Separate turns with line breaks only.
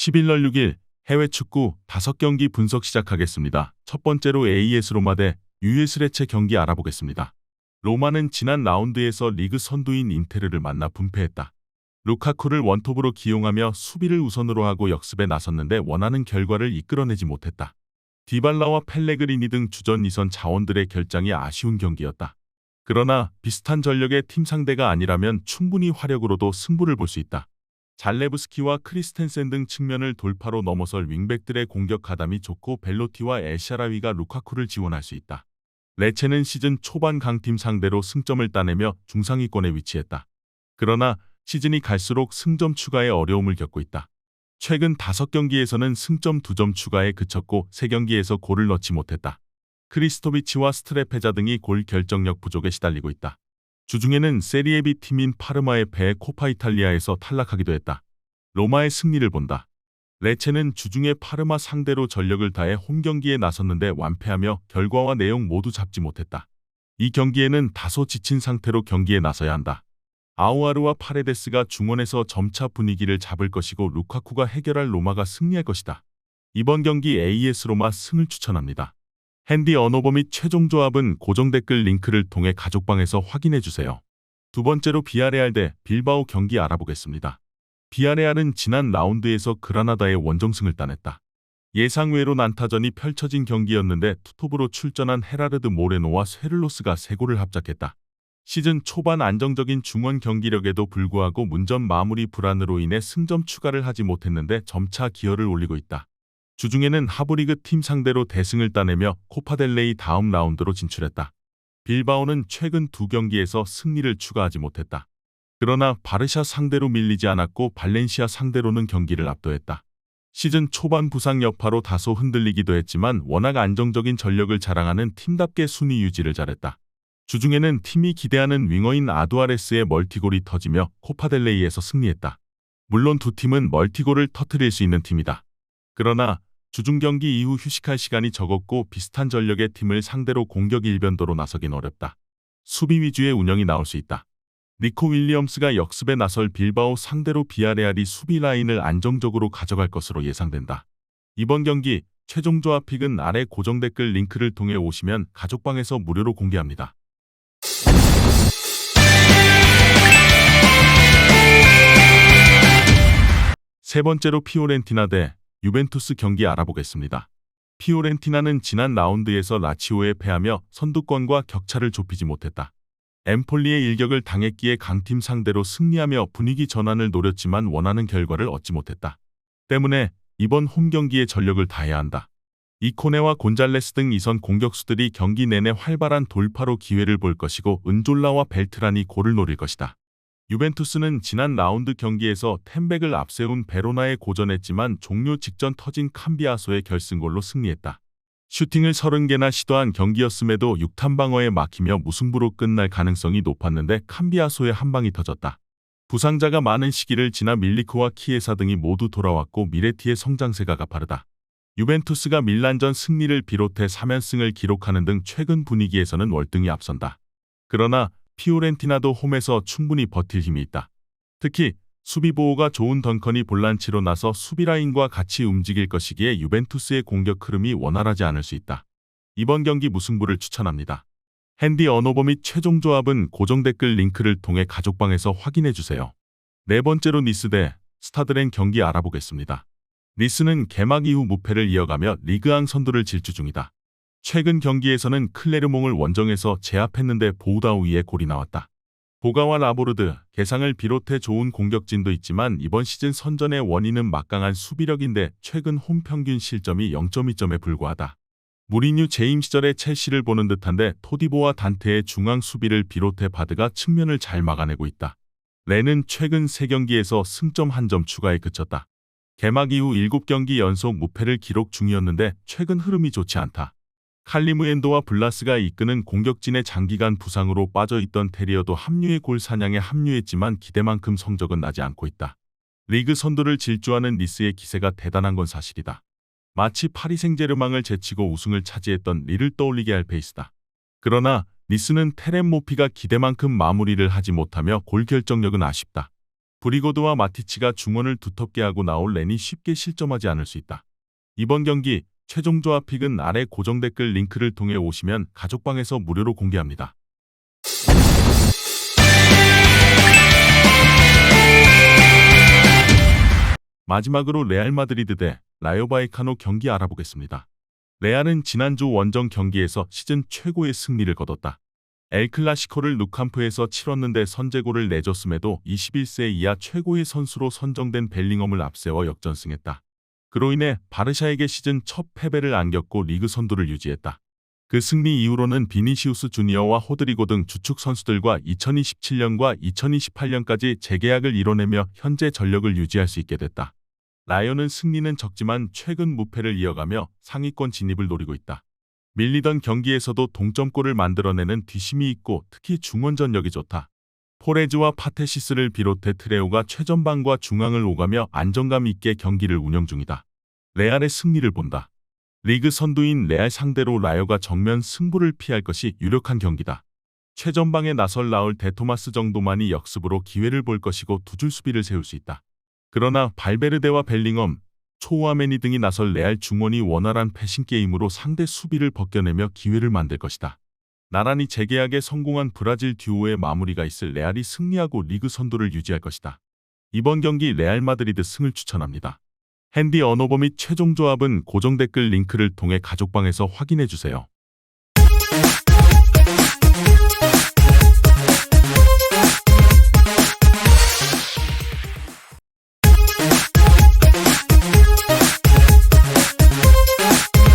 11월 6일 해외 축구 5경기 분석 시작하겠습니다. 첫 번째로 AS 로마 대 US 레체 경기 알아보겠습니다. 로마는 지난 라운드에서 리그 선두인 인테르를 만나 분패했다. 루카쿠를 원톱으로 기용하며 수비를 우선으로 하고 역습에 나섰는데 원하는 결과를 이끌어내지 못했다. 디발라와 펠레그리니 등 주전 2선 자원들의 결장이 아쉬운 경기였다. 그러나 비슷한 전력의 팀 상대가 아니라면 충분히 화력으로도 승부를 볼 수 있다. 잘레브스키와 크리스텐센 등 측면을 돌파로 넘어설 윙백들의 공격 가담이 좋고 벨로티와 엘샤라위가 루카쿠를 지원할 수 있다. 레체는 시즌 초반 강팀 상대로 승점을 따내며 중상위권에 위치했다. 그러나 시즌이 갈수록 승점 추가에 어려움을 겪고 있다. 최근 5경기에서는 승점 2점 추가에 그쳤고 3경기에서 골을 넣지 못했다. 크리스토비치와 스트레페자 등이 골 결정력 부족에 시달리고 있다. 주중에는 세리에비 팀인 파르마의 패에 코파 이탈리아에서 탈락하기도 했다. 로마의 승리를 본다. 레체는 주중에 파르마 상대로 전력을 다해 홈경기에 나섰는데 완패하며 결과와 내용 모두 잡지 못했다. 이 경기에는 다소 지친 상태로 경기에 나서야 한다. 아우아르와 파레데스가 중원에서 점차 분위기를 잡을 것이고 루카쿠가 해결할 로마가 승리할 것이다. 이번 경기 AS 로마 승을 추천합니다. 핸디 언어버 및 최종 조합은 고정 댓글 링크를 통해 가족방에서 확인해주세요. 두 번째로 비아레알 대 빌바오 경기 알아보겠습니다. 비아레알은 지난 라운드에서 그라나다의 원정승을 따냈다. 예상외로 난타전이 펼쳐진 경기였는데 투톱으로 출전한 헤라르드 모레노와 쇠를로스가 3골을 합작했다. 시즌 초반 안정적인 중원 경기력에도 불구하고 문전 마무리 불안으로 인해 승점 추가를 하지 못했는데 점차 기여를 올리고 있다. 주중에는 하브리그 팀 상대로 대승을 따내며 코파델레이 다음 라운드로 진출했다. 빌바오는 최근 2경기에서 승리를 추가하지 못했다. 그러나 바르샤 상대로 밀리지 않았고 발렌시아 상대로는 경기를 압도했다. 시즌 초반 부상 여파로 다소 흔들리기도 했지만 워낙 안정적인 전력을 자랑하는 팀답게 순위 유지를 잘했다. 주중에는 팀이 기대하는 윙어인 아두아레스의 멀티골이 터지며 코파델레이에서 승리했다. 물론 두 팀은 멀티골을 터뜨릴 수 있는 팀이다. 그러나 주중 경기 이후 휴식할 시간이 적었고 비슷한 전력의 팀을 상대로 공격 일변도로 나서긴 어렵다. 수비 위주의 운영이 나올 수 있다. 니코 윌리엄스가 역습에 나설 빌바오 상대로 비아레알이 수비 라인을 안정적으로 가져갈 것으로 예상된다. 이번 경기 최종 조합 픽은 아래 고정 댓글 링크를 통해 오시면 가족방에서 무료로 공개합니다. 세 번째로 피오렌티나 대 유벤투스 경기 알아보겠습니다. 피오렌티나는 지난 라운드에서 라치오에 패하며 선두권과 격차를 좁히지 못했다. 엠폴리의 일격을 당했기에 강팀 상대로 승리하며 분위기 전환을 노렸지만 원하는 결과를 얻지 못했다. 때문에 이번 홈경기에 전력을 다해야 한다. 이코네와 곤잘레스 등 2선 공격수들이 경기 내내 활발한 돌파로 기회를 볼 것이고 은졸라와 벨트란이 골을 노릴 것이다. 유벤투스는 지난 라운드 경기에서 텐백을 앞세운 베로나에 고전했지만 종료 직전 터진 캄비아소의 결승골로 승리했다. 슈팅을 30개나 시도한 경기였음에도 6탄 방어에 막히며 무승부로 끝날 가능성이 높았는데 캄비아소의 한 방이 터졌다. 부상자가 많은 시기를 지나 밀리크와 키에사 등이 모두 돌아왔고 미레티의 성장세가 가파르다. 유벤투스가 밀란전 승리를 비롯해 3연승을 기록하는 등 최근 분위기에서는 월등히 앞선다. 그러나 피오렌티나도 홈에서 충분히 버틸 힘이 있다. 특히 수비 보호가 좋은 던컨이 볼란치로 나서 수비라인과 같이 움직일 것이기에 유벤투스의 공격 흐름이 원활하지 않을 수 있다. 이번 경기 무승부를 추천합니다. 핸디 언어버 및 최종 조합은 고정 댓글 링크를 통해 가족방에서 확인해주세요. 네 번째로 니스 대 스타드렌 경기 알아보겠습니다. 니스는 개막 이후 무패를 이어가며 리그앙 선두를 질주 중이다. 최근 경기에서는 클레르몽을 원정에서 제압했는데 보우다우이의 골이 나왔다. 보가와 라보르드, 개상을 비롯해 좋은 공격진도 있지만 이번 시즌 선전의 원인은 막강한 수비력인데 최근 홈 평균 실점이 0.2점에 불과하다. 무리뉴 재임 시절의 첼시를 보는 듯한데 토디보와 단테의 중앙 수비를 비롯해 바드가 측면을 잘 막아내고 있다. 레는 최근 3경기에서 승점 1점 추가에 그쳤다. 개막 이후 7경기 연속 무패를 기록 중이었는데 최근 흐름이 좋지 않다. 칼리무엔도와 블라스가 이끄는 공격진의 장기간 부상으로 빠져있던 테리어도 합류의 골 사냥에 합류했지만 기대만큼 성적은 나지 않고 있다. 리그 선두를 질주하는 니스의 기세가 대단한 건 사실이다. 마치 파리 생제르맹을 제치고 우승을 차지했던 리를 떠올리게 할 페이스다. 그러나 니스는 테렘 모피가 기대만큼 마무리를 하지 못하며 골 결정력은 아쉽다. 브리고드와 마티치가 중원을 두텁게 하고 나올 렌이 쉽게 실점하지 않을 수 있다. 이번 경기 최종 조합 픽은 아래 고정 댓글 링크를 통해 오시면 가족방에서 무료로 공개합니다. 마지막으로 레알 마드리드 대 라요 바이카노 경기 알아보겠습니다. 레알은 지난주 원정 경기에서 시즌 최고의 승리를 거뒀다. 엘 클라시코를 누캄프에서 치렀는데 선제골을 내줬음에도 21세 이하 최고의 선수로 선정된 벨링엄을 앞세워 역전승했다. 그로 인해 바르샤에게 시즌 첫 패배를 안겼고 리그 선두를 유지했다. 그 승리 이후로는 비니시우스 주니어와 호드리고 등 주축 선수들과 2027년과 2028년까지 재계약을 이뤄내며 현재 전력을 유지할 수 있게 됐다. 라이온은 승리는 적지만 최근 무패를 이어가며 상위권 진입을 노리고 있다. 밀리던 경기에서도 동점골을 만들어내는 뒷심이 있고 특히 중원 전력이 좋다. 포레즈와 파테시스를 비롯해 트레오가 최전방과 중앙을 오가며 안정감 있게 경기를 운영 중이다. 레알의 승리를 본다. 리그 선두인 레알 상대로 라요가 정면 승부를 피할 것이 유력한 경기다. 최전방에 나설 라울 데토마스 정도만이 역습으로 기회를 볼 것이고 두 줄 수비를 세울 수 있다. 그러나 발베르데와 벨링엄, 초우아메니 등이 나설 레알 중원이 원활한 패싱 게임으로 상대 수비를 벗겨내며 기회를 만들 것이다. 나란히 재계약에 성공한 브라질 듀오의 마무리가 있을 레알이 승리하고 리그 선두를 유지할 것이다. 이번 경기 레알 마드리드 승을 추천합니다. 핸디 언어버 및 최종 조합은 고정 댓글 링크를 통해 가족방에서 확인해주세요.